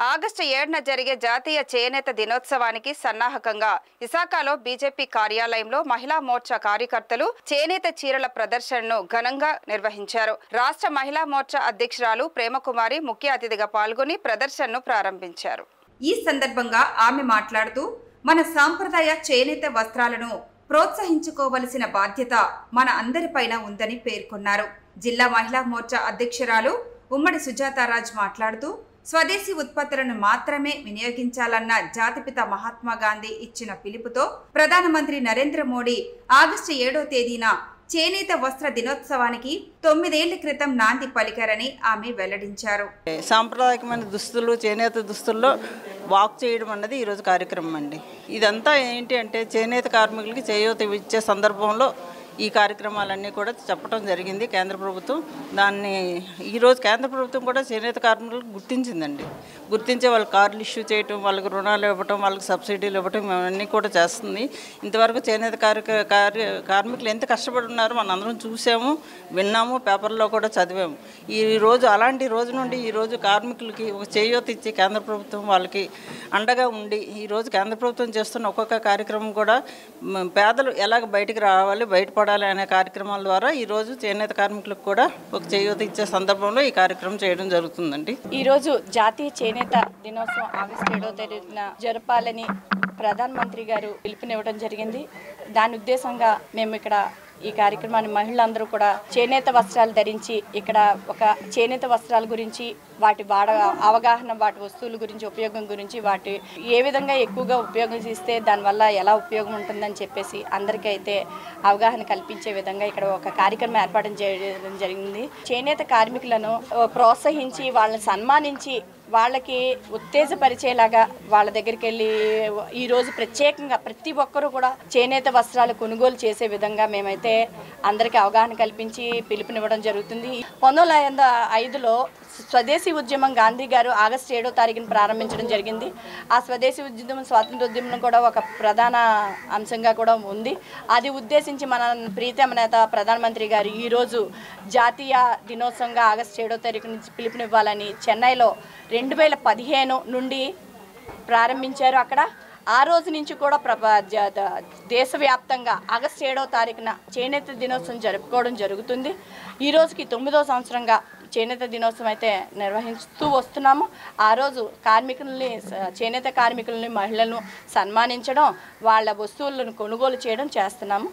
August 7న జరిగే జాతీయ చేనేత దినోత్సవానికి సన్నాహకంగా విశాఖలో బీజేపీ కార్యాలయంలో మహిళా మోర్చా కార్యకర్తలు చేనేత చీరల ప్రదర్శనను ఘనంగా నిర్వహించారు. రాష్ట్ర మహిళా మోర్చా అధ్యక్షురాలు ప్రేమకుమారి ముఖ్య అతిథిగా పాల్గొని ప్రదర్శనను ప్రారంభించారు. ఈ సందర్భంగా ఆమె మాట్లాడుతూ, మన సాంప్రదాయ చేనేత వస్త్రాలను ప్రోత్సహించుకోవలసిన బాధ్యత మన అందరిపైన ఉందని పేర్కొన్నారు. జిల్లా మహిళా మోర్చా అధ్యక్షురాలు ఉమ్మడి సుజాతారాజ్ మాట్లాడుతూ, స్వదేశీ ఉత్పత్తులను మాత్రమే వినియోగించాలన్న జాతిపిత మహాత్మా గాంధీ ఇచ్చిన పిలుపుతో ప్రధానమంత్రి నరేంద్ర మోడీ ఆగస్టు 7వ తేదీన చేనేత వస్త్ర దినోత్సవానికి 9 ఏళ్ల క్రితం నాంది పలికారని ఆమె వెల్లడించారు. సాంప్రదాయకమైన దుస్తులు, చేనేత దుస్తుల్లో వాక్ చేయడం అన్నది ఈరోజు కార్యక్రమం అండి. ఇదంతా ఏంటి అంటే చేనేత కార్మికులకి చేయూత ఇచ్చే సందర్భంలో ఈ కార్యక్రమాలన్నీ కూడా చెప్పడం జరిగింది కేంద్ర ప్రభుత్వం. దాన్ని ఈరోజు కేంద్ర ప్రభుత్వం కూడా చేనేత కార్మికులకు గుర్తించిందండి. గుర్తించే వాళ్ళకి కార్డులు ఇష్యూ చేయటం, వాళ్ళకి రుణాలు ఇవ్వటం, వాళ్ళకి సబ్సిడీలు ఇవ్వటం ఇవన్నీ కూడా చేస్తుంది. ఇంతవరకు చేనేత కార్మికులు ఎంత కష్టపడి ఉన్నారో మనం అందరం చూసాము, విన్నాము, పేపర్లో కూడా చదివాము. ఈరోజు అలాంటి రోజు నుండి ఈరోజు కార్మికులకి ఒక చేయూత ఇచ్చి కేంద్ర ప్రభుత్వం వాళ్ళకి అండగా ఉండి ఈరోజు కేంద్ర ప్రభుత్వం చేస్తున్న ఒక్కొక్క కార్యక్రమం కూడా పేదలు ఎలాగ బయటికి రావాలి, బయటపడాలి అనే కార్యక్రమాల ద్వారా ఈరోజు చేనేత కార్మికులకు కూడా ఒక చేయూత ఇచ్చే సందర్భంలో ఈ కార్యక్రమం చేయడం జరుగుతుందండి. ఈరోజు జాతీయ చేనేత దినోత్సవం ఆగస్టు 7వ తేదీన జరపాలని ప్రధానమంత్రి గారు పిలుపునివ్వడం జరిగింది. దాని ఉద్దేశంగా మేము ఇక్కడ ఈ కార్యక్రమాన్ని మహిళలందరూ కూడా చేనేత వస్త్రాలు ధరించి ఇక్కడ ఒక చేనేత వస్త్రాల గురించి, వాటి అవగాహన, వాటి వస్తువుల గురించి, ఉపయోగం గురించి, వాటి ఏ విధంగా ఎక్కువగా ఉపయోగిస్తే దానివల్ల ఎలా ఉపయోగం ఉంటుందని చెప్పేసి అందరికీ అయితే అవగాహన కల్పించే విధంగా ఇక్కడ ఒక కార్యక్రమం ఏర్పాటు చేయడం జరిగింది. చేనేత కార్మికులను ప్రోత్సహించి వాళ్ళని సన్మానించి వాళ్ళకి ఉత్తేజపరిచేలాగా వాళ్ళ దగ్గరికి వెళ్ళి ఈరోజు ప్రత్యేకంగా ప్రతి ఒక్కరూ కూడా చేనేత వస్త్రాలు కొనుగోలు చేసే విధంగా మేమైతే అందరికీ అవగాహన కల్పించి పిలుపునివ్వడం జరుగుతుంది. 1905లో స్వదేశీ ఉద్యమం గాంధీ గారు ఆగస్టు 7వ తారీఖున ప్రారంభించడం జరిగింది. ఆ స్వదేశీ ఉద్యమం, స్వాతంత్రోద్యమం కూడా ఒక ప్రధాన అంశంగా కూడా ఉంది. అది ఉద్దేశించి మన ప్రీతమ నేత ప్రధానమంత్రి గారు ఈరోజు జాతీయ దినోత్సవంగా ఆగస్టు 7వ తారీఖు నుంచి పిలుపునివ్వాలని చెన్నైలో 2015 నుండి ప్రారంభించారు. అక్కడ ఆ రోజు నుంచి కూడా దేశవ్యాప్తంగా ఆగస్టు 7వ తారీఖున చేనేత దినోత్సవం జరుపుకోవడం జరుగుతుంది. ఈ రోజుకి 9వ సంవత్సరంగా చేనేత దినోత్సవం అయితే నిర్వహిస్తూ వస్తున్నాము. ఆ రోజు చేనేత కార్మికులని, మహిళలను సన్మానించడం, వాళ్ళ వస్తువులను కొనుగోలు చేయడం చేస్తున్నాము.